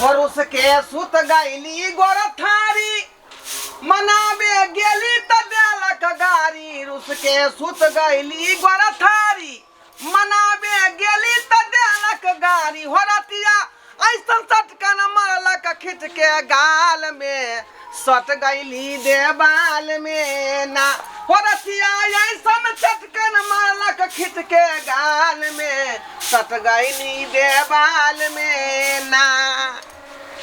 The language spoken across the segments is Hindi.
और उसके सुत गईली गोरथारी मनावे गेली त देलक गारी। उसके सुत गईली गोरथारी मनावे गेली त देलक गारी। होरतिया ऐसा सटकन मारलक खिंच के गाल में सट गईली देवाल में ना। होरतिया ऐसा चटकन मारलक खिंच के गाल में सट गईली देवाल में ना।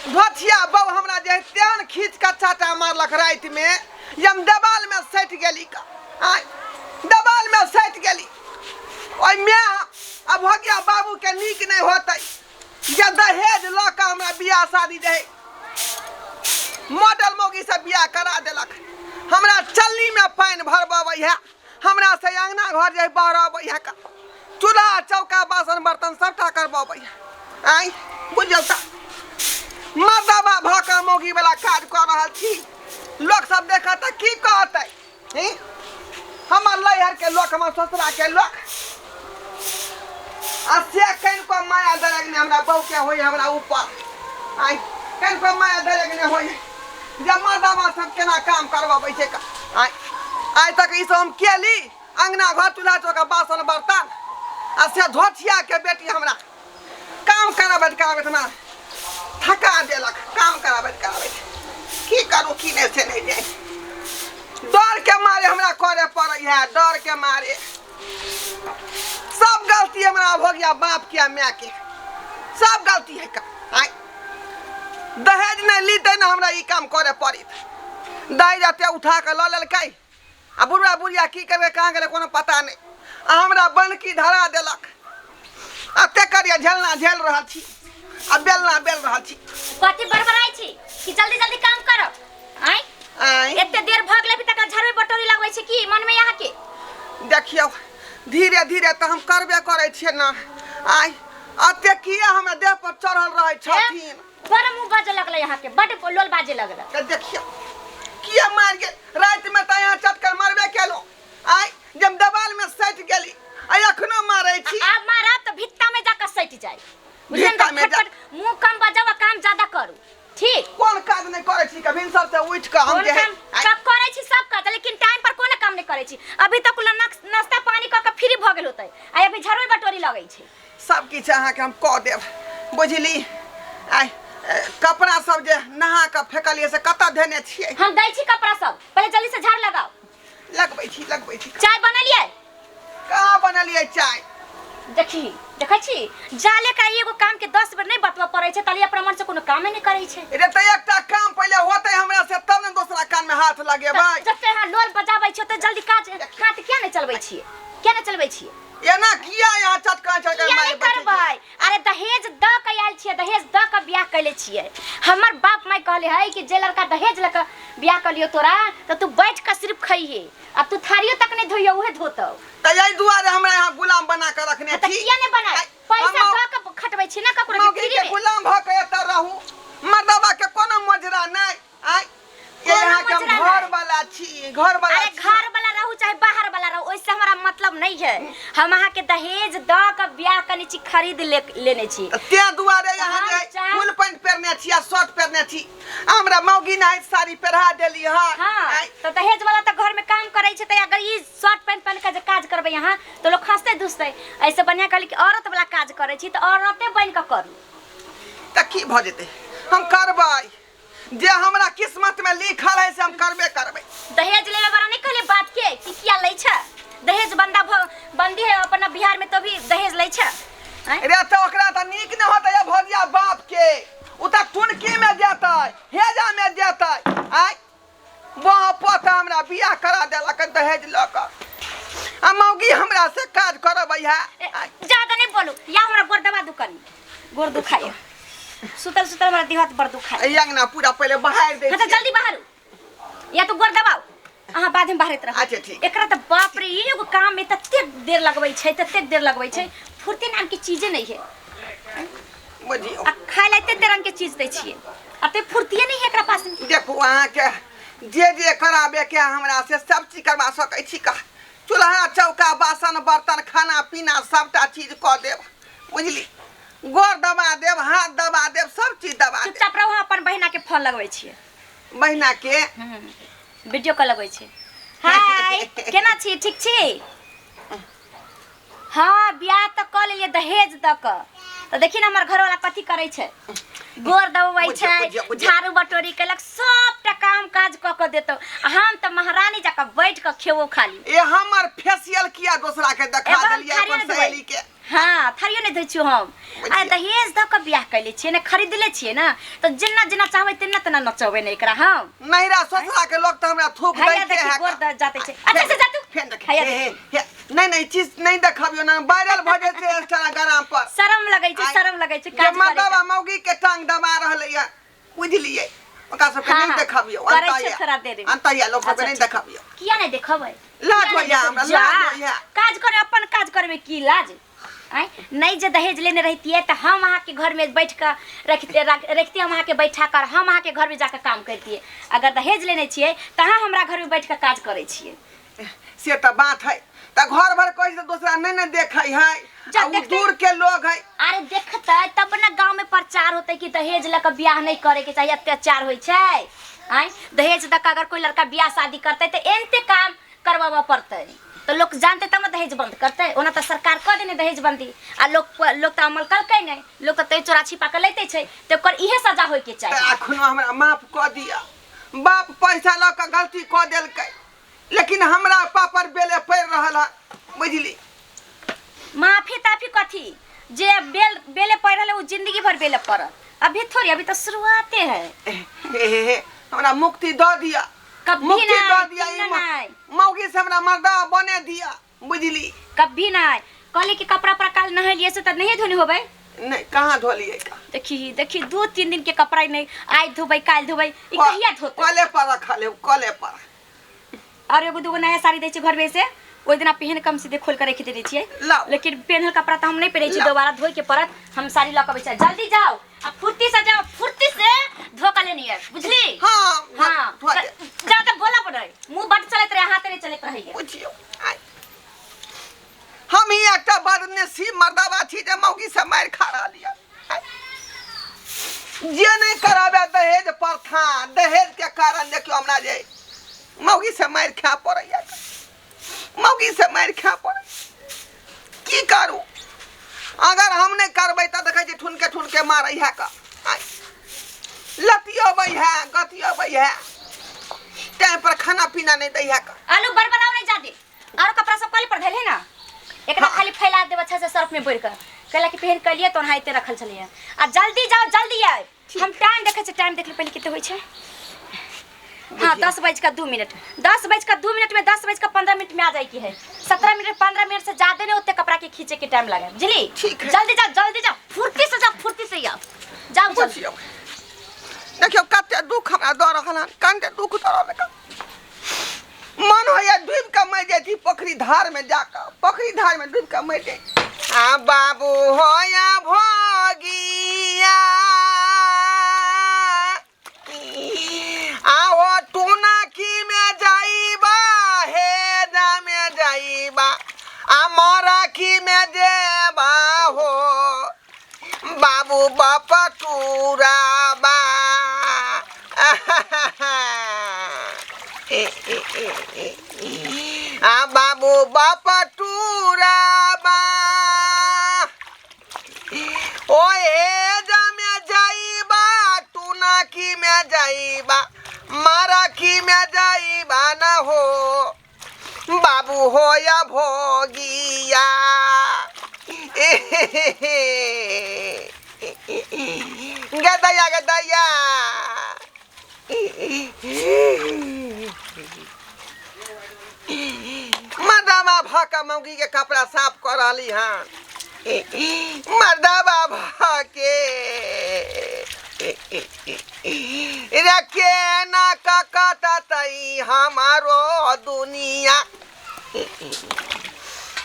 धोथिया बहू हमरा जे त्यान खींच के चाटा मारलक रात में यम देवाल में सट गेली का देवाल में सट गेली। ओइ में अब हो गया बाबू के नीक नहीं होते जे दहेज ल के हमरा बियाह शादी दे मॉडल मोगी से बियाह करा देलक। हमरा चल्ली में पानी भरबबै है हमरा से अंगना घर जे बहरबै है का चूल्हा चौका बासन बर्तन सबटा करबबै है। आई बुझल त मर्दबा भका मोगी वाला काज कर रहल छी। लोग सब देखत की कहते हमर लहर के लोक हमर ससुरा के लोक से कहीं को माया दरग ने हमरा बहू के होई हमरा ऊपर। आई कहीं को माया दरग ने होई जब मर्दबा सब केना काम करबबै छै का। आई तक ई सब हम केली अंगना घर चूल्हा चौका बासन बर्तन से धोथिया के बेटी हमरा काम कराबैत कराबैत ना थका देलक। काम कराबैत कराबैत की करू की नहीं से नहीं जाए डर के मारे हमरा करे पड़े है। डर के मारे सब गलती हमरा हो गया बाप के माँ के सब गलती है का। आई दहेज नहीं लीते ना हमरा ई काम करे पड़ी दहेज अते उठा के ल लेलकै आ बुढ़ा बुढ़िया की करबे कहाँ गेले कोनो पता नहीं हमरा बनकी धरा देलक अते करिया झेलना झेल रहल छी आ बेलना बेल रहल छी। कथि बड़बड़ाई छी कि जल्दी जल्दी काम करो। आई एते देर भग ले भी तक झरवे बटोरी लगबै छी की मन में यहाँ के देखियो धीरे धीरे तो हम करबे करे छिए ना। आई अते किया हमरा देह पर चढ़ल रहे छथिन बड़ मुंह बाजे लगले यहाँ के बड़ लोल बाजे लगले। के देखियो किया मार गेल रात में त यहाँ चटकर मारबे केलो। आई जब दबाल में सट गेली आई अखनो मारै छी। अब मारा तो भित्ता में जाकर सट जाए भित्ता में जा मुंह कम बजावा काम ज्यादा करू ठीक। कौन काज नहीं करे छी कभी सब से उठ के हम जे सब करे छी सब काज लेकिन टाइम पर कोन काम नहीं करे छी। अभी तक नाश्ता पानी क के फ्री भ गेल होतै आ अभी झरवे बटोरी लगै छै सब किछ अहाँ के हम क देब बुझली। आई कपड़ा सब जे नहा के फेकलिए से कत धेने छिए हम दै छी कपड़ा सब पहले जल्दी से झाड़ लगाओ। लगबै छी चाय बनलिए कहाँ बनलिए चाय देखी देखै छी जाले का एगो काम के 10 बेर नहीं बतवा पड़ै छै तलिया प्रमाण से कोनो काम नहीं करै छै। रे त एकटा काम पहले होतै हमरा से तब ने दूसरा काम में हाथ लगेबै। जते हां लोल बजाबै छ त जल्दी काज हाथ किया नहीं चलबै छिए किया नहीं चलबै छिए एना किया यहाँ चटका चटका मारे करबै। अरे दहेज द के आयल छिए दहेज द के बियाह कैले छिए। हमर बाप माय कहले है कि जे लड़का दहेज ल के बियाह कलियो तोरा त तू बैठ के सिर्फ खइहे अब तू थारियो तक नहीं धोइयो उहे धोतौ त यही दुआरे हमरा यहाँ गुलाम बना के रखने छी। त किया नहीं बनाय पैसा द के खटबै छी ना ककरो के फ्री में गुलाम भ के एत रहू मर्दबा के कोनो मजरा नहीं। आई यहाँ के घर वाला छी घर वाला। अरे घर वाला रहू चाहे बाहर वाला रहू ओइसे हमरा मतलब नहीं है। हम अहाँ के दहेज द के बियाह करने छी खरीद लेने छी ते दुआरे यहाँ जे फुल पैंट पहनने छी आ शर्ट पहनने छी हमरा मौगी ने साड़ी पहरा देली हां तो दहेज वाला तो घर में काम करे छै त अगर ई शर्ट पैंट पहन के जे काज करबै यहाँ तो लोग हंसते दुसते ऐसे बढ़िया कहली कि औरत वाला काज करे छी त औरते बन के करू त की भ जेते हम करबै जे हमरा किस्मत में लिखल है से हम करबे करबै। दहेज लेवे वाला नहीं कहले बात के कि किया लै छ दहेज बंदी है अपना बिहार में तो भी दहेज लै छ। रे त ओकरा त नीक न होतै या भगिया बाप के उ त टुनकी में जेतै हेजा में जेतै। आई वहां पोता हमरा बियाह करा देलक दहेज ल के आ मौगी हमरा से काज करबै है। ज्यादा नहीं बोलू या हमरा गोर दबा दुकान गोर दुखाए सुतल सुतल हमरा देह पर दुखाए यंगना पूरा पहले बाहर दे त जल्दी बाहर या तो गोर दबाओ अहाँ बाद में बाहर रह। अच्छा ठीक एकरा त बाप रे एगो काम में तते देर लगबै छै तते देर लगबै छै फुर्ती नाम की चीजे नहीं है बुझियो आ खाय लेते तरह के चीज दै छिए अते फुर्ती नहीं है एकरा पास। देखो अहाँ के जे कराबे के हमरा से सब चीज करवा सकै छी का चूल्हा चौका बासन बर्तन खाना पीना सबटा चीज क देब बुझली। गोर दबा देब, हाथ दबा देब, सब चीज दबा देब। चुपचाप रहू, अपन बहिना के फोन लगबै छियै। बहिना के वीडियो कॉल लगबै छियै। हाय केना छी, ठीक छी? हाँ बियाह तो कऽ लेलियै दहेज दऽ कऽ। तो देखी ना हमर घरवाला कथी करै छै, गोर दबबै छै, झाड़ू बटोरी केलक, सबटा काम काज कऽ के देतौ। हम तो महारानी जकाँ बैठ के खेबो खाली। ए हमर फेशियल किया दूसरा के देखा देलियै अपन सहेली के? हाँ थारियो नहीं दै छियो हम। आ दहेज दऽ के बियाह कैले छियै ना, खरीदले छियै ना, तो जेना जेना चाहबै तेना तेना नचबै नहीं एकरा हम। नैरा ससुरा के लोग तो हमरा थूक दै के है। गोर द जाते छै। अच्छा से जा तू। नहीं चीज नहीं देखाबियो ना, वायरल भ जेते इंस्टाग्राम पर। शर्म लगै छै, शर्म लगै छै काज करे। मर्दवा मौगी के टांग दबा रहले या, बुझलियै? ओका सब के नहीं देखाबियो, अंतैया लोग सब के नहीं देखाबियो। किया नहीं देखबै? लाज होइया हमरा, लाज होइया। काज करे अपन काज करबे की लाज? आई नहीं जे दहेज लेने रहती है तो हम वहाँ के घर में बैठ कर रखते हम वहाँ के बैठा कर हम वहाँ के घर में जाकर काम करती है। अगर दहेज लेने छिए तो हमरा घर में बैठ कर काज करे छिए। से तो बात है, तो घर भर कोई से दूसरा नहीं देखे है, दूर के लोग है। अरे देखते तब ना गांव में प्रचार होते कि दहेज लेकर ब्याह नहीं करे के चाहिए, अत्याचार होय छै। आई दहेज दक अगर कोई लड़का ब्याह शादी करते तो एनते काम करवाबा पड़ते, तो लोग जानते तब दहेज बंद करते। ओना तो सरकार कर देने दहेज बंदी, आ लोग तो अमल करके नहीं, लोग तो चोरा छिपा के लेते छै, तो ओकर इहे सजा होय के चाहिए। अखनो हमरा माफ क दिया, बाप पैसा ल के गलती क देलकै, लेकिन हमरा पापर बेले पड़ रहल है, बुझली? माफी ताफी कथी, जे बेले पड़ रहल वो जिंदगी भर बेले पड़ल। अभी थोड़ी, अभी तो शुरुआते है। हमरा मुक्ति दे दिया, मुक्ति दे दिया, मौगी से हमरा मर्दा बने दिया, बुझली? कभी नहीं कहले कि कपड़ा पर काल नहलिए से त नहीं धोने होबै। नहीं कहां धोलिए का? देखी 2-3 दिन के कपड़ा नहीं, आज धोबै काल धोबै, ई कहिया धोते? कले पर रखा ले, कले पर। और एगो दूगो नया साड़ी दै छै घर में से, ओइ दिना पहन कम सीधे खोल के रख दे छियै। लेकिन पहनल कपड़ा तो हम नहीं पहने छी, दोबारा धोई के परत हम साड़ी ला के बैठा। जल्दी जाओ, अब फुर्ती से जाओ, फुर्ती से धो के लेनी है, बुझली? हां हां जा त बोला पड़ै, मुंह बट चलत रहे, हाथ नहीं चलत रहे। बुझियो हम ही एकटा बदनसीब मर्दावा छी जे मौगी से मार खा रहलिया। जे नहीं कराबे दहेज प्रथा, दहेज के कारण देखियो हमरा जे मौगी से मार खा पड़ैया, मौगी से मार खा पड़े। की करू? अगर हम नहीं करबै त देखै छी ठुन के मारै है का, लतियोबै है, गतियोबै है, टाइम पर खाना पीना नहीं दै है का। आलू बरबराव नहीं जादे, और कपड़ा सब कल पर धैल है ना, एकरा खाली फैला देब अच्छा से सर्फ में बोर कर, कहला कि पहन के लिए तो हाइते रखल छलिए। आ जल्दी जाओ, जल्दी आए, हम टाइम देखे छै, टाइम देख ले पहले किते होय छै। हाँ 10:02 में 10:02 में 10:15 में आ जाए की है। 17 मिनट 15 मिनट से ज्यादा नहीं होते कपड़ा के खींचे के टाइम लगे, बुझली? जल्दी जाओ, फुर्ती से जाओ, फुर्ती से जाओ जल्दी। देखियो कते दुख हमरा द रहल हन, कते दुख द रहल है। मन होया डूब के मर जाती पोखरी धार में जाकर, पोखरी धार में डूब के मर जाती। आ बाबू होया भोगिया, आओ टूना की में जाइबा, हे जा में जाइबा, अमरा की में जेबा हो, बाबू बापा टूराबा। आ बाबू बापा टूराबा, ओ हे जा में जाइबा, टूना की में जाइबा, मारा की में जाइबा ना हो, बाबू हो या भोगिया। गदया गदया मर्दावा भाका मौगी के कपड़ा साफ कर रही हाँ, मर्दावा भाके रखे ना कटतई हमारो दुनिया,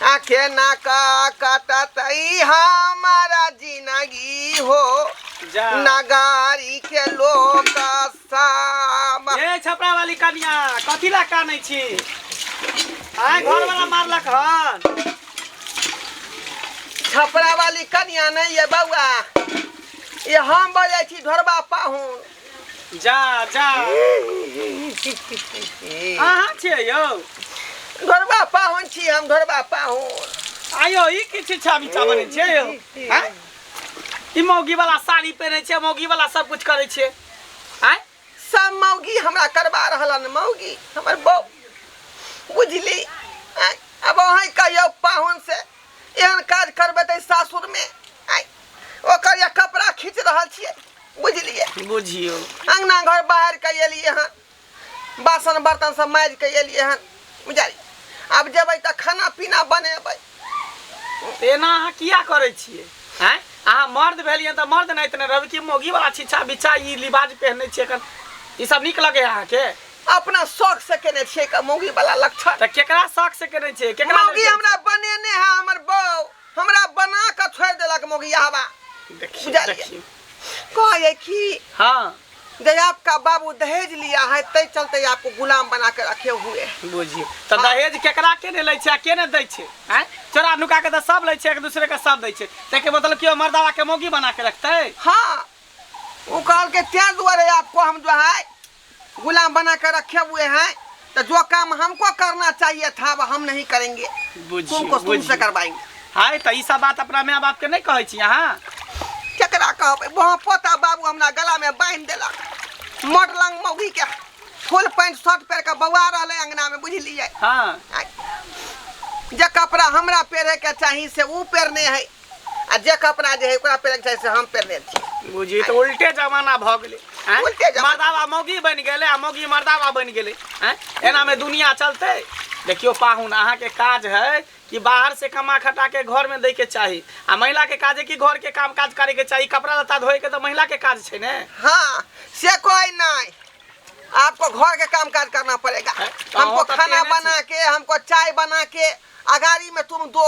आखे ना कटतई हमारा जिंदगी हो, नगारी के लोग सब। ए छपरा वाली कन्या कथी ला कानै छी? आय घर वाला मारलक हन। छपरा वाली कन्या नहीं है बउआ, ये हम बजे छी ढोरबा पाहुन। जा जा अहाँ छियै यौ? ढोरबा पाहुन छी हम, ढोरबा पाहुन। आयो ई की छिछा बिछा बनै छै यौ? हैं? ई मौगी वाला साड़ी पहनै छै, मौगी वाला सब कुछ करै छै। हैं? सब मौगी हमरा करबा रहलन, मौगी हमर बहू, बुझली? अब अहीं कहियो पाहुन से एहन काज करबेतै सासुर में, ओकर ये कपड़ा खींच रहल छियै, बुझलिए? बुझियो अंगना घर बाहर के एलिए हन, बासन बर्तन सब माज के एलिए हन, बुझाली? अब जेबै त खाना पीना बनेबै। एना अहाँ किया करै छियै? हैं? अहाँ मर्द भेलियै त मर्द नहीं तने रवि की मौगी वाला छिछा बिछा ई लिबाज पहनै छियै कन, ई सब नीक लगे अहाँ के? अपना शौक से केने छियै का मौगी वाला लक्षण? त केकरा शौक से केने छियै? केकरा मौगी हमरा बनेने है, हमर बहू हमरा बना के छोड़ देलक मौगी हवा। देखिए देखिए कहे कि हाँ जब आपका बाबू दहेज लिया है तै चलते आपको गुलाम बना के रखे हुए। बुझियो त दहेज केकरा केने लै छै आ केने दै छै? हैं? चोरा नुका के त सब लै छै, एक दूसरे के सब दै छै, तेके मतलब क्यों मर्दावा के मौगी बना के रखतै? हाँ, वो कहल के त्या द्वारे आपको हम जो है गुलाम बना के रखे हुए हैं, तो जो काम हमको करना चाहिए था वो हम नहीं करेंगे, तुमको तुमसे करवाएंगे। हाय त ई सब बात अपना माय बाप के नहीं कहै छी अहाँ? केकरा कहबै? वहाँ पोता बाबू हमरा गला में बांध देलक, मोटलंग मौगी के फुल पैंट शर्ट पहन के बौआ रहले अंगना में, बुझलिए? हाँ जे कपड़ा हमरा पहने के चाहिए से ऊ पहने है, आ जे कपड़ा जे है ओकरा पहने के चाहिए से हम पहने छी। बुझी तो उल्टे जमाना भ गेलै। उल्टे जमाना। मर्दावा मौगी बन गेलै आ मौगी मर्दावा बन गेलै। हैं? एना में दुनिया चलते? देखियो पाहुन, अहाँ के काज है कि बाहर से कमा खटा के घर में दै के चाही, आ महिला के काज है कि घर के काम काज करे के चाही। कपड़ा लत्ता धोए के तो महिला के काज छै ने। हाँ, से कोई नहीं, आपको घर के काम काज करना पड़ेगा। हमको खाना बना के, हमको चाय बना के अगाड़ी में तुम दो,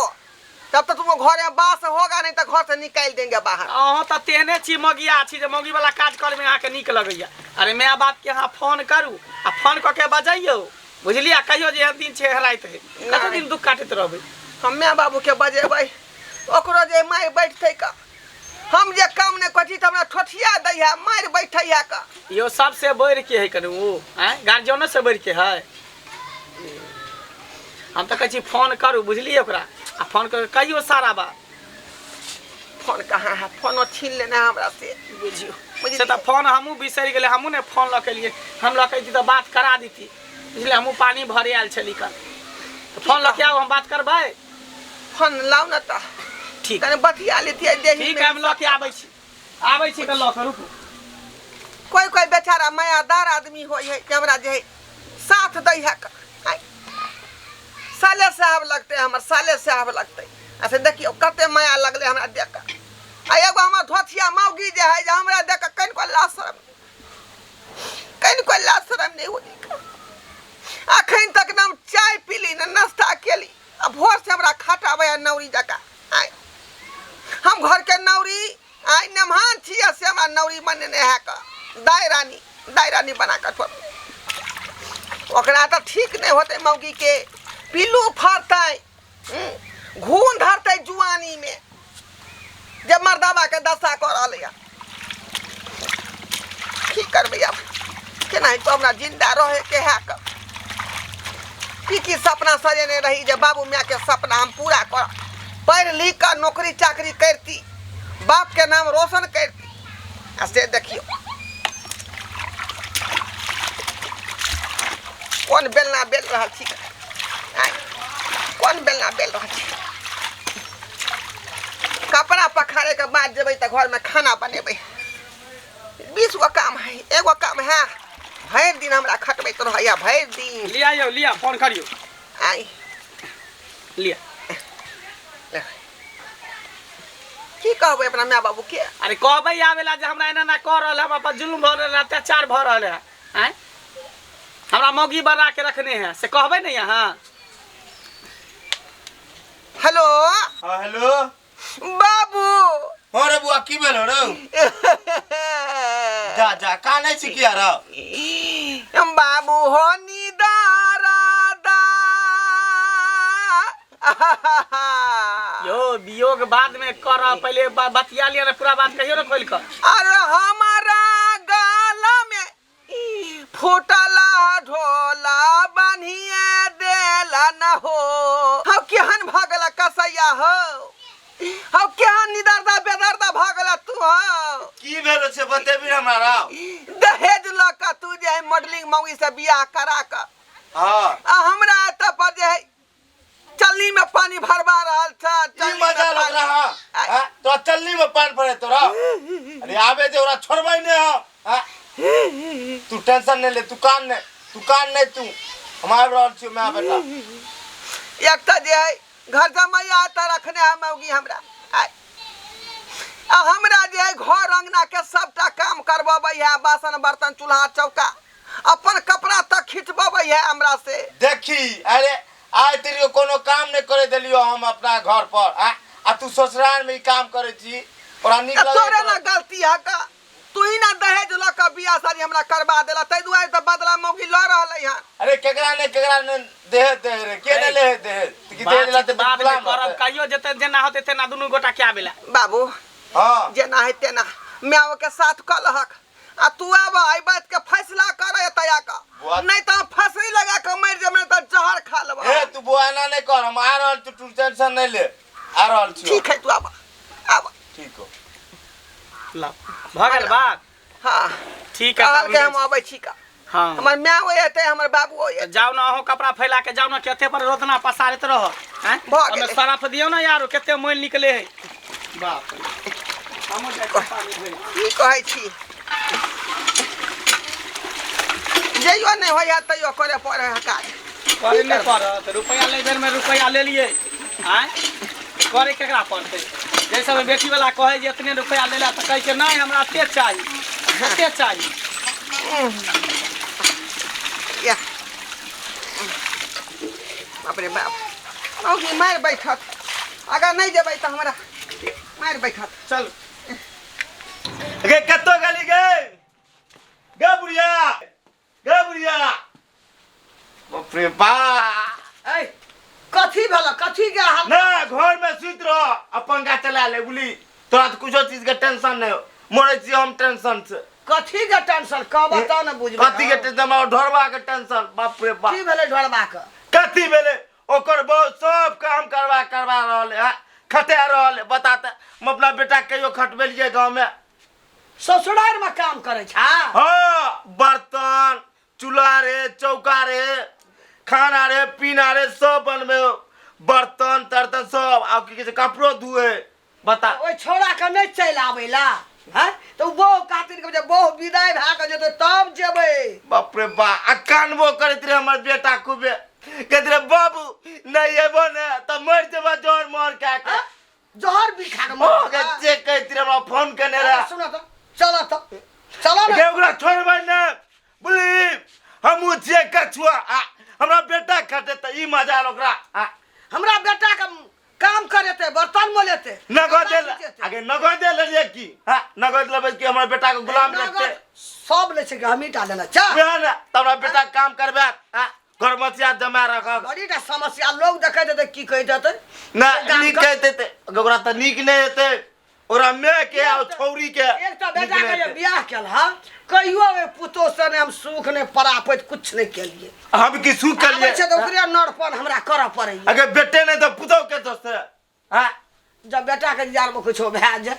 तब तो तुमको घर में बास होगा, नहीं तो घर से निकाल देंगे बाहर। अहाँ तो तेहने छी मौगिया छी जे मौगी वाला काज करे में अहाँ के नीक लगैया। अरे माय बाप के अहाँ फोन करू आ फोन क के बजाइयो, बुझलिए? कहियो जे दिन छै हराइत है, कते दिन दुख काटैत रहबै? हम माय बाबू के बजेबै, ओकरो जे माय बैठते का, हम जे काम ने कथी त हमरा ठोठिया दै है, मार बैठै है का। यो सबसे बढ़ के है कनु वो, हैं? गार्जियनो से बढ़ के है। हम तो कहै छी फोन करू, बुझलिए? ओकरा आ फोन कर कहियो सारा बात। फोन कहाँ है? फोन छीन लेना हमरा से, बुझियो बुझलिए? से तो फोन हमू बिसरि गेले, हमू ने फोन लऽ के लिए, हम लऽ के तो बात करा दीती, इसलिए हमू पानी भरे आयल छली कल। तो फोन लऽ के आओ, हम बात करबै। फोन लाउ न त, ठीक तने बतिया लेतियै देही। ठीक है, हम लऽ के आबै छी तऽ लऽ के रुकू। कोई कोई बेचारा मायादार आदमी होय है कि हमरा जे है साथ दै है का। साले साहब लगते, हमर साले साहब लगते। ऐसे देखियो कते माया लगले हमरा देख के। आ एगो हमर धोथिया मौगी जे है जे हमरा देख के कनि को लाज शरम नहीं होनी। अखन तक हम चाय पीली न नाश्ता केली, अब भोर से हमरा खटाबै नौरी जका। हम घर के नौरी आई नमहान छियै से हमरा नौरी बनेने है का। दाई रानी बना के छोड़, ओकरा तो ठीक नहीं होते मौगी के, पिल्लू फरतै, घून धरतै जुआनी में, जब मर्दावा के दशा कर रहलै। की करबै अब, केना तो हमरा जिंदा रहे के है का। की सपना सजेने रही जे बाबू माय के सपना हम पूरा कर, पढ़ लिख कर नौकरी चाकरी करती, बाप के नाम रोशन करती। आ से देखियो कौन बेलना बेल रहा छी, कौन बेलना बेल रहा छी। कपड़ा पखारे के बाद जेबै त घर में खाना बनेबै। 20 गो काम है, एगो काम है भर दिन हमरा खटबै तो रहैया, भर दिन। लिया यो, लिया फोन करियो। आई लिया। की कहबै अपना माय बाबू के? अरे कहबै आवेला जे हमरा एना ना कर रहल, हम अपन जुल्म भ रहल, अत्याचार भ रहल है। हैं? हमरा मौगी बना के रखने हैं, से कहबै नहीं यहाँ? हेलो। हाँ हेलो बाबू। हाँ रे बुआ की भेल रे? जा जा कानै छी किया रे? बाबू हो निदारा दा यो वियोग बाद में कर, पहले बतिया लिया ना, पूरा बात कहियो ना खोल कर। अरे हमारा गाला में फूटला ढोला बनिए देला न हो। हम केहन भागला कसैया हो, हम केहन निदरदा बेदरदा भागला तू हो। की भेलो से बतेबी हमारा। दहेज लका तू जे है मॉडलिंग मौगी से बियाह करा का। हां हमरा एत पर जे है चलनी में पानी भरवा रहल था। ई मजा लग रहा हां तो चलनी में पानी भरे तोरा। अरे आबे जे ओरा छोड़बै ने हां तू टेंशन नहीं ले, तू कान नहीं तू हमारे रहल छी मैं बेटा। एक त जे है घर जमैया त रखने है मौगी हमरा। हमरा जे है घर अंगना के सबटा काम करबबै है, बासन बर्तन चूल्हा चौका अपन कपड़ा तक खींचबबै है हमरा से। देखी अरे आज तेरी कोनो काम नहीं करे देलियो हम अपना घर पर आ तू ससुराल में ही काम करे छी। और निक लगे तोरे ना गलती है का, तू ही ना दहेज ल के बियाह शादी हमरा करवा देला, तै दुआरे त बदला मौगी ल रहलै हन। अरे केकरा ने दे रे के ने ले दे कि दे देला त बाद में गुलाम करब, कहियो जते जेना होते तेना दुनू गोटा क्या बेला। बाबू हां जेना है तेना म्याओ के साथ कलहक आ तू अब आई बात के फैसला करे तया का, नहीं तो फसरी लगा के मर जेमे त जहर खा लेब। ए तू बुआना नहीं कर, हम आ रहल तू टेंशन नहीं ले, आ रहल छी। ठीक है तू अब ठीक हो ला भगल बात। हां ठीक है कहल के हम आबै छी का। हां हमर म्याओ होते हमर बाबू होए। जाओ ना हो कपड़ा फैला के जाओ ना, केते पर रोतना पसारत रह हैं। हमें सरफ दियो ना यारो, केते मोल निकले है। बाप रे हम जाय पानी भेल की कहै छी जइयो नहीं होया तइयो करे पड़े है काज। करे नहीं पड़त, रुपया ले बेर में रुपया ले लिए हैं, करे केकरा पड़ते। जैसे में बेटी वाला कहे जे इतने रुपया ले ला, तो कहे के नहीं हमरा ते चाहिए ते चाहिए। या बाप रे बाप मौगी मार बैठत, अगर नहीं जेबै त हमरा मार बैठत। चल गे कत्तो गली गे बुढ़िया बाप रे बा। ए कथी भेल, कथी के हाल ना घर में सुत रह, अपन का चला ले बुली, तोरा तो कुछो चीज के टेंशन नहीं हो। मरे छी हम टेंशन से। कथी के टेंशन का बता न बुझबै। कथी के टेंशन, ढोरबा के टेंशन। बाप रे बाप की भेलै ढोरबा के, कथी भेले ओकर बहुत सब काम करवा रहल है, खटे रहल है। बताते हम अपना बेटा कहियो खटबेलिए गांव में। ससुराल में काम करे छा। हाँ बर्तन चूल्हा रे चौका रे खाना रे पीना रे सब बनबे, बर्तन तर्तन सब आ की कहै कपड़ो धुए। बता ओइ छोड़ा के नहीं चल आबेला हैं, तो वो खातिर के वो विदाई भा के जेते तब जेबै। बाप रे बा आ कानबो करैत रे हमर बेटा खूबे, कहैत रे बाबू नहीं एबो ने त मर जेबा जोर मोर के जहर भी खा के ओ के जे कहैत रे हमरा फोन कने रे। सुन त चलो ना के ओकरा छोड़बै ने बुली, हमहु जे कछुआ हमरा बेटा खटे त ई मजा ओकरा। हमरा बेटा के काम करेते बर्तन मोलेते नगद आगे नगद ले की नगद लेबै कि हमर बेटा के गुलाम रखते सब ले छै कि हम ईटा लेना चा ना तबरा बेटा काम करबे घर मछिया जमा रख। बड़ीटा समस्या लोग देखे देते की कहि देते ना नीक कहते ते ओकरा त नीक नहीं हेते, ओकरा मैं के आ छौरी के एक त बेटा के बियाह केल हा कहियो ए पुतो से ने हम सुख ने परापत कुछ नहीं केलिए। हम की सुख के लिए छै त ओकरे नरपन हमरा कर पड़ै। अगर बेटे नहीं तो पुतो के दोस्त है जब बेटा के जार में कुछ भै जाए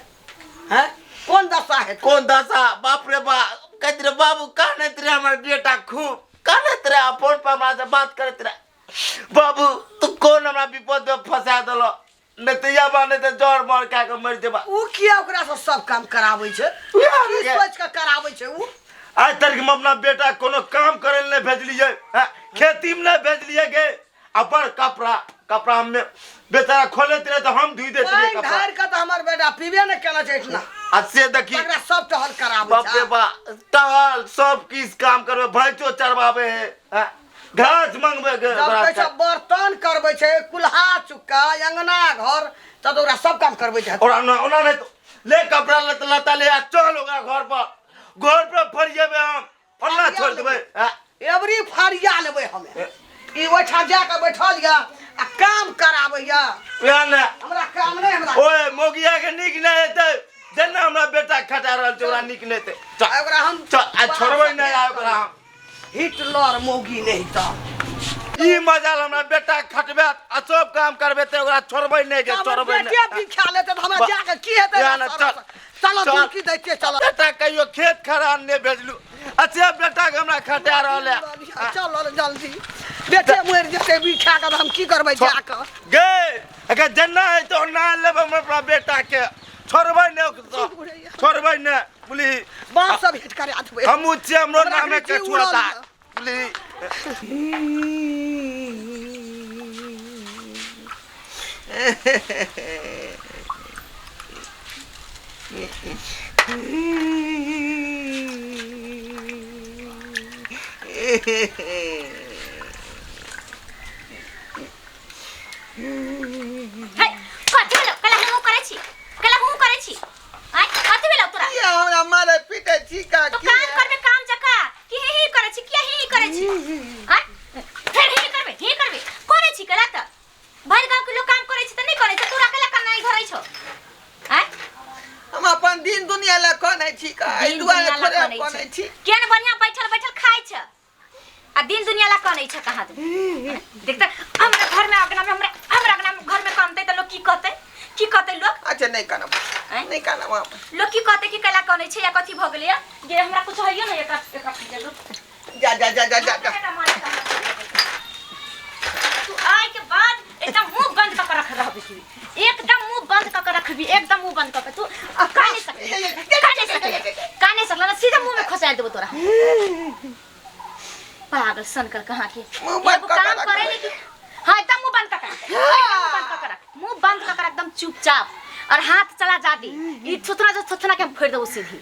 हैं कौन दशा है, कौन दशा। बाप रे बा कहत रे बाबू काने तेरे हमर बेटा खूब काने तेरे फोन पर हमरा से बात करत रे बाबू तू कौन हमरा विपद में फंसा देलो नहीं तो या बाने तो जोर मार के मर जेबा। उ किया ओकरा से सब काम कराबै छै, की सोच के कराबै छै उ। आज तक हम अपना बेटा कोनो काम करे नहीं भेजलिए, खेती में नहीं भेजलिए गे। अपन कपड़ा हम बेचारा खोले रहे तो हम धुई देते रहे कपड़ा। घर का तो हमर बेटा पीबे न केना छै इतना से देखी ओकरा सब टहल कराबै बाप रे बा टहल सब किस काम करबे भैंसो चरवावे है घास मंगबे गे जब बर्तन करबै छै कुल्हा चुक्का अंगना घर त ओकरा सब काम करबै छै। और ओना नहीं तो ले कपड़ा लता ले चल ओकरा घर पे फरिएबे हम ओना छोड़ देबे एवरी फारिया लेबै हमें ई ओठा जा के बैठल या आ काम कराबैया वएह ने हमरा काम नहीं हमरा ओए मोगिया के निक नहीं हेतै जेना हमरा बेटा खटा रहल छै ओकरा निक नहीं हेतै चल ओकरा हम चल आ छोड़बै नहीं आ ओकरा हम हिटलर मोगी नहीं तो ई मजाल हमरा बेटा खटबे आ सब काम करबे त ओकरा छोड़बै नहीं के छोड़बै बेटे नहीं भी खा लेते तो हमरा जाके की हेतै वएह ने चल चलो चल। दूर की दैते चलो बेटा कहियो खेत खरान नहीं भेजलू अच्छा बेटा के हमरा खटा रहल है चलो जल्दी बेटे मर जेते भी खा कर हम की करबै जाके गे अगर जन्ना है तो ना लेब हम अपना बेटा के छोड़बै नहीं छोड़बै नहीं बोली बात सब हिट करे आथबे हम उच्चे हमरो नामे के छुड़ता बोली है कथि भेलो कला हम करे छी आय कथि भेलो तोरा ये हमरा मारे पीटे छी का तो की काम करबे काम जका कि ही करे छी किया ही करे छी आय फिर ही करबे करे छी कला त भर गांव के लोग काम करे छी त नहीं करे छी तोरा कला करना ही घरै छौ आय हम अपन दिन दुनिया ले कोनै छी का ई दुआरे थोड़े कोनै छी केन बढ़िया बैठल खाइ छ आ दिन दुनिया ला कोनै छ कहां तू देख त हमरा घर में अपना में हमरा घर में कामते त लोग की कहते लोग अच्छा नहीं करना नहीं करना वहां लोग की कहते कि कला कोनै छ या कथि भ गेलै जे हमरा कुछ होइयो न जा जा जा जा जा तू आय के बाद एकदम मुंह बंद कर रख रहबी तू एकदम मुंह बंद कर रखबी एकदम मुंह बंद कर तू काने सकला ना सीधा मुंह में खसा देबो तोरा पागल सनकर कहां के एगो काम करे ले कि हां एकदम मुंह बंद कर मुंह बंद कर एकदम चुपचाप और हाथ चला जा दी ई थुथना के फोड़ दो सीधी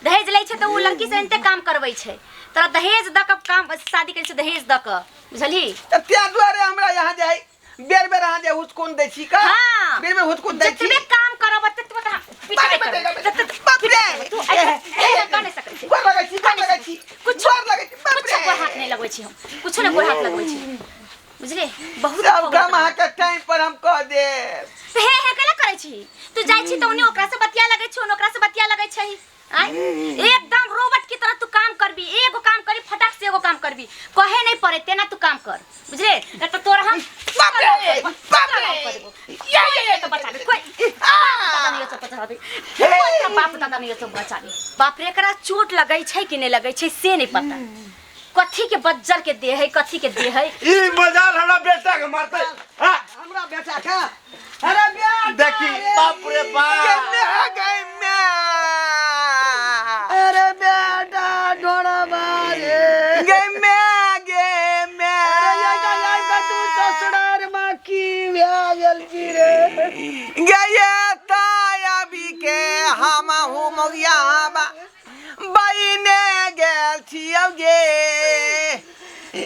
दहेज लै छै त उ लड़की से एते काम करबै छै तोरा दहेज द के काम शादी करे छै दहेज द के बुझली त त्या दुआरे हमरा यहां जाय बेर बेर यहां जाय हुस्कोन दै छी का हां बेर बेर हुस्कोन दै छी जतबे काम करब ततबे त पीछे कर बाप रे तू ऐसे काने सकै छी गोर लगै छी कुछ गोर लगै छी बाप कुछ रे गोर हाथ नहीं लगबै छी हम कुछ नहीं गोर हाथ लगबै छी बुझले बहुत सब काम अहाँ के टाइम पर हम कह दे हे कला करे छी तू जाय छी त उनी ओकरा से बतिया लगै छी ओकरा से बतिया लगै छै आय एकदम रोबोट की तरह तू काम करबी एगो काम करी फटाक से एगो काम करबी कहे नहीं पड़े तेना तू काम कर बुझले न त तोरा हम बाप रे ये तो बता दे कोई पता नहीं सब पता दे कोई बाप दादा नहीं सब बचा दे बाप रे एकरा चोट लगै छै कि नहीं लगै छै से नहीं पता कथी के बज्जर के दे है कथी के दे है ई मजाल हमरा बेटा के मारते हां हमरा बेटा का अरे बेटा देखी बाप रे बाप केने गई मैं अरे बेटा ढोड़ा मारे गई मैं अरे या तू ससुरार मां की व्यागल की रे गया ताया भी के हम हूं मोगिया बइने गेल छियौ गे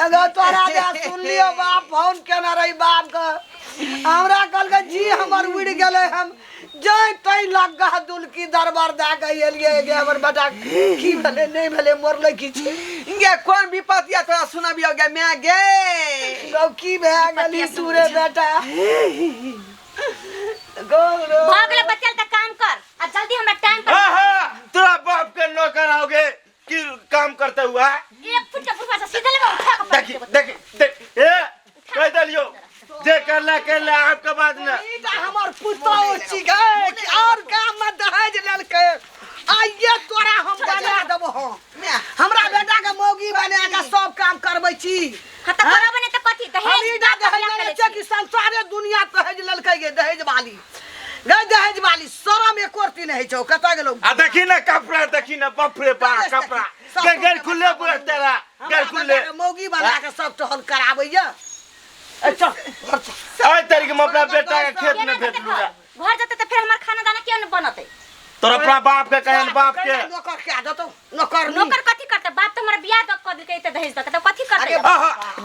अगर तोरा जा सुन लियो बाप फोन केना रही बाप का हमरा कल के जी हमर उड़ गेले हम जय तई लगा दुल की दरबार दा गइलिए गे हमर बेटा की भेले नहीं भेले मरले की छी गे कोन विपतिया तोरा सुनबियो गे मैं गे गौ की भे गेली तूरे बेटा गोरो भागले बचल त काम कर आ जल्दी हमरा टाइम पर हां तोरा बाप के नौकर आओगे की काम करते हुआ एक फुट फुटवा से सीधे लेबा उठा के देख ए कह दलियो जे करला आपके बाद न ईटा हमर पुतो छी गए और काम में दहेज लेलके आइए तोरा हम बना देबो हमरा बेटा के मौगी बना के सब काम करबै छी हां त करब ने त कथि हम ईटा दहेज ले कि संसारे दुनिया दहेज लेलके गे दहेज वाली गए दहेज वाली शरम एक कोरती नहीं छौ कता गेलो आ देखी ना कपड़ा देखी ना बाप रे बा कपड़ा के घर खुले पूरा तेरा घर खुले मौगी बना के सब टहल कराबैया अच्छा आज तारीख में अपना बेटा के खेत में भेज दूंगा घर जते त फिर हमर खाना दाना क्यों न बनते तोरा अपना बाप के कहन बाप के नौकर क्या दतो नौकर नौकर कथि करते बाप त हमरा बियाह क देलकै त दहेज द त कथि करते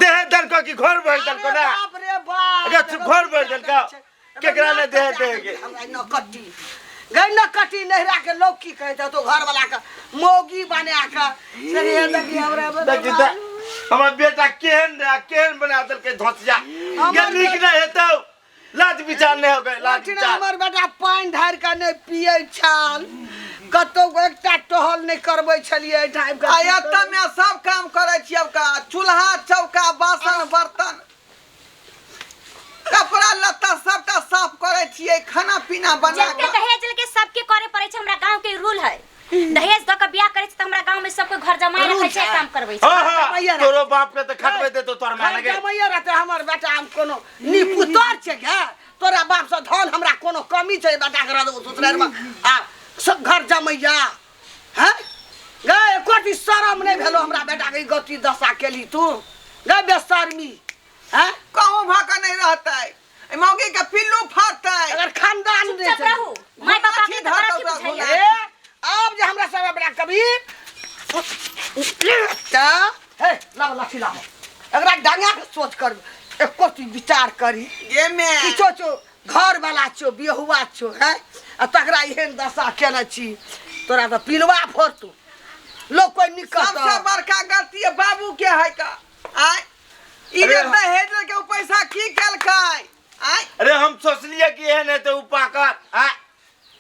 देह दल को की घर भर दल को ना बाप रे बाप अगर तू घर भर दल का केकरा ने देह देगे हमरा नौकटी गई नौकटी नहरा के लोग की कहते तो घर वाला का मौगी बना के सरिया लगी हमरा देखी हमार बेटा केहन बना देलकै धोतिया ये नीक नहीं हेतौ लाज विचार नहीं हो गए लाज विचार हमर बेटा पानी ढार के नहीं पिए छाल कतो एकटा टहल नहीं करबै छलिए टाइम का आयत में सब काम करे छी अब का चूल्हा चौका बासन बर्तन कपड़ा लत्ता सबटा साफ करे छिए खाना पीना बना जते दहेज लेके सबके करे पड़े छै हमरा गांव के रूल है दहेज द के बियाह करे छै त हमरा गांव में सबके घर जमाए रखे छै काम करबै छै हां तोरो बाप के त खटबे दे तो तोर मां लगे जमाए रहते हमर बेटा हम कोनो निपुतर छै गे तोरा बाप से धन हमरा कोनो कमी छै बेटा के रह ससुराल में आ सब घर जमैया हैं गे कोटी शरम नहीं भेलो हमरा बेटा के गति दशा केली तू गे बेशर्मी हैं कहूं भाका नहीं रहतै मौगी के पिल्लू फरतै अगर खानदान नहीं चुप रहू माय बाप के धरा के बुझाइए अब जे हमरा सब बेटा कभी ता हे ला लाठी ला अगर डांगा के सोच कर एक कोटी विचार करी ये में किछो छो घर वाला छो बिहुआ छो है आ तकरा एहन दशा केने छी तोरा त पिलवा फोड़तू लोग कोई निकल सबसे बड़का गलती है बाबू के है का आय इधर दहेज के पैसा की केलकै आय अरे हम सोचलिए कि एहन है तो उपाकर आ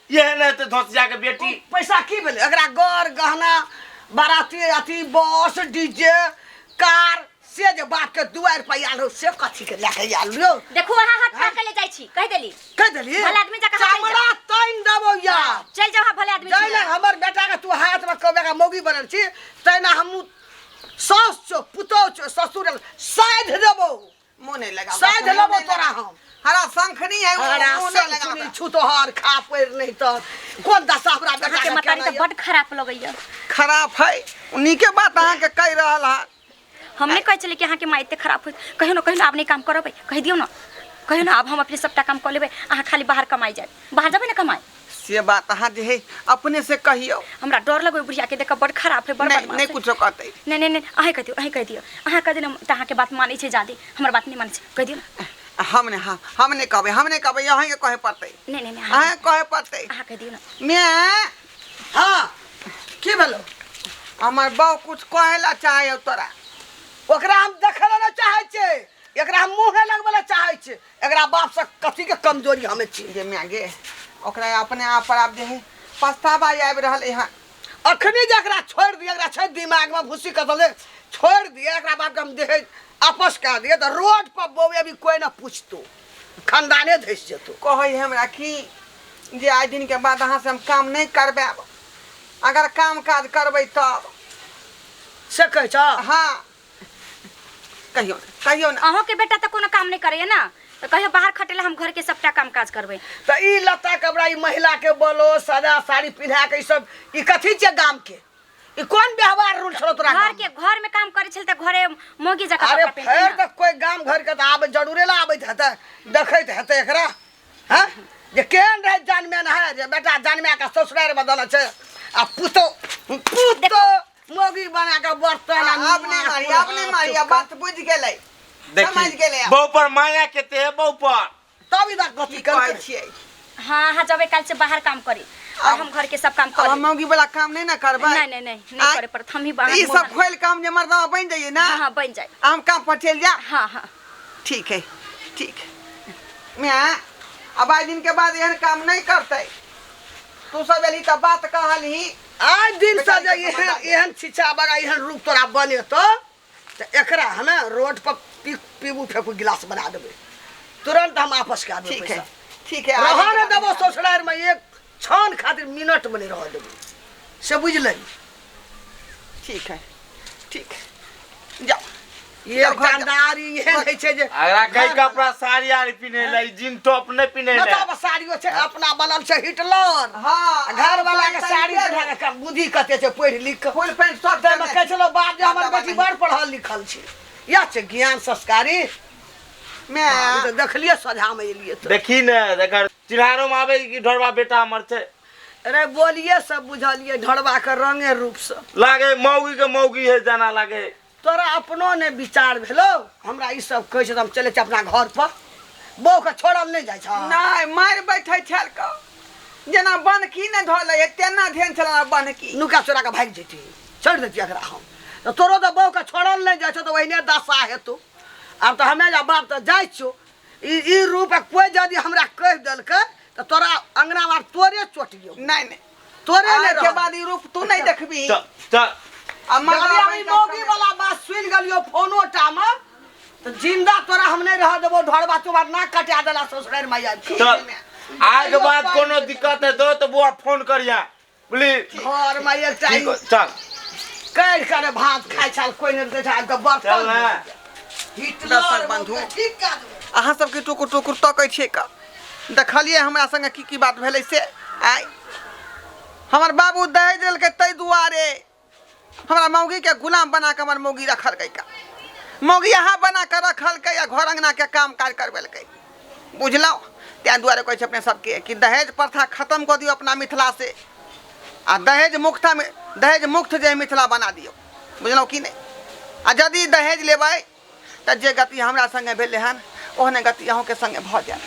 एहन है तो धोतिया के बेटी पैसा की भेलै एकरा गौर गहना बाराती अथी बस डीजे कार से जे बाप के दुआर पे आल हो से कथी के लेके आल लो देखो वहां हाथ पकड़ ले जाई छी कह देली भले आदमी जका चामड़ा तैन देबो या चल जाओ भले आदमी चल हमर बेटा के तू हाथ में कबे का मौगी बनल छी तैना हम सास छो पुतो छो ससुर साइड देबो मोने लगा साइड लेबो तोरा हम हरा शंखनी है मोने लगा छूतो हर खा पैर नहीं तो कोन दशा हमरा बेटा के मतारी त बड खराब लगैया खराब है उन्हीं के बात अहाँ के कह रहल है हमने कह चले कि अहाँ के माँ इतने खराब हो कहियो ना आप नहीं काम करब कह दियो ना कहियो ना अब हम अपने सबटा काम कर लेबे अहाँ खाली बाहर कमाई जाए बाहर जाबे ना कमाई से बात अहाँ जे है अपने से कहियो हमरा डर लगो बुढ़िया के देख बड़ खराब है बड़ नहीं कुछ कहते नहीं अहाँ कह दियो अहाँ कह देना त अहाँ के बात मानै छै जादे हमर बात नहीं मानै छै कह दियो ना हमने कहबे यहाँ के कहे पड़ते नहीं अहाँ कहे पड़ते अहाँ कह दियो ना मैं हां की भेलो हमर बाऊ कुछ कहेला चाहे तोरा ओकरा हम देखल ना चाहे छे एकरा हम मुंह लगबला चाहे छे एकरा बाप से कथी के कमजोरी हमें छी जे मैं गे ओकरा अपने आप पर आप जे है पछतावा आबि रहल है अखनी जकरा छोड़ दिए एकरा छै दिमाग में भूसी कतले छोड़ दिए एकरा बाप के हम देहे आपस कर दिए तो रोड पर बोवे अभी कोई ना पूछतो खानदाने धस जेतो कहै हमरा की जे आइ दिन के बाद अहाँ से हम काम नहीं करबे अगर काम काज करबै तब से कहै छ हां कहियो ना अहों के बेटा त कोनो काम नहीं करे ना तो कहियो बाहर खटेला हम घर के सबटा काम काज करबे त ई लता कपड़ा ई महिला के बोलो सदा साड़ी पिन्हा के ई सब ई कथी छै गाम के ई कोन व्यवहार रूल छलो तोरा घर में काम करे छल त घरे मोगी जका अरे फेर त कोई गाम घर के त आबे जरूरे ला आबे हते देखैत हते एकरा हां जे केन रहे जानमे न है जे बेटा जानमे का ससुरार बदल छै आ पुतो मोगी बना के बर्तन अपने मारिया बात बुझ गेलै समझ गेलै बहु पर माया के ते बहु पर तब इधर कथी कहै छियै हां जबे काल से बाहर काम करी और हम घर के सब काम करी हम मौगी वाला काम नहीं ना करबै नहीं करे पर हम ही बाहर ई सब खोल काम जे मर्दवा बन जाइए ना हां बन जाए हम काम पर चल जा हां ठीक है मैं अब आज दिन के बाद यह काम नहीं करते तू सब एली त बात कहली आज दिन से जे एहन छिछा बगा एहन रूप तोरा बने तो एकरा हमें रोड पर पीबू फेंकू गिलास बना देबे तुरंत हम वापस कर देबे ठीक है रहा न देबो ससुरार में एक क्षण खातिर मिनट में नहीं रह देबे से बुझले ठीक है जा ये खानदारी ये नहीं छे जे अगरा कई कपड़ा साड़ी आर पिने लै जिन टॉप नहीं पिने लै मतलब साड़ियो छे अपना बनल छे हिटलर हां घर वाला के साड़ी पहना के बुद्धि कते छे पढ़ लिख के फुल पैंट शर्ट में कह चलो बाप जे हमर बेटी बड़ पढ़ल लिखल छे या छे ज्ञान संस्कारी मैं तो देखलिए सजा में एलिए तो देखी ने एकर चिढ़ारो में आवे कि ढोरवा बेटा हमर छे अरे बोलिए सब बुझलिए ढोरवा के रंगे रूप से लागे मौगी के मौगी है जाना लागे तोरा अपनो ने विचार भेलो हमरा ई सब कहै छै हम चले छ अपना घर पर बौ के छोड़ल नहीं जाय छ नहीं मार बैठै छल का जना बनकी ने धोले तेना ध्यान चला बनकी नुका चोरा के भाग जेती छोड़ देती एकरा हम तो तोरो तो बहू के छोड़ल नहीं जाइ छौ तो वहीने दशा हेतौ। अब तो हमे जा बाप तो जाइ छौ ई रूप कोई यदि हमरा कह देलकै तो तोरा अंगना में तोरे चोटियो नहीं तोरे आज नहीं के रह। बाद ई रूप तू नहीं देखबी। चल चल जल्दी हम ई मौगी वाला बात सुन गलियो फोनो टामे तो जिंदा तोरा हम नहीं रह देबो। ढोरबा तुम्हार नाक कटा देला ससुराल में आइब के। चल आज के बाद कोनो दिक्कत है दो तो बुआ फोन करिया प्लीज। घर में ये ठीक चाहिए हो, चल कर करे भात खाइ छल कोई नहीं दे छल तो बर्तन चल ना। हिटलर बंधु। ठीक कर देबै। अहाँ सबके टुकुर टुकुर तकै छियै का देखलिए हमरा संगे की बात भेलै से आइ हमर बाबू दहेज देलकै तै दुआरे हमरा मौगी के गुलाम बना के हमर मौगी रखलकै का मौगी यहाँ बना के रखलकै या घर अंगना के काम काज करबेलकै बुझलौ। तैं दुआरे कहै छै अपने सबके कि दहेज प्रथा खत्म कऽ दियौ अपना मिथिला से आ दहेज मुक्त जे मिथिला बना दियौ बुझलौ कि नहीं। आ यदि दहेज लेबै तऽ जे गति हमरा संगे भेलै हन ओहने गति अहूँके संगे भऽ जायत।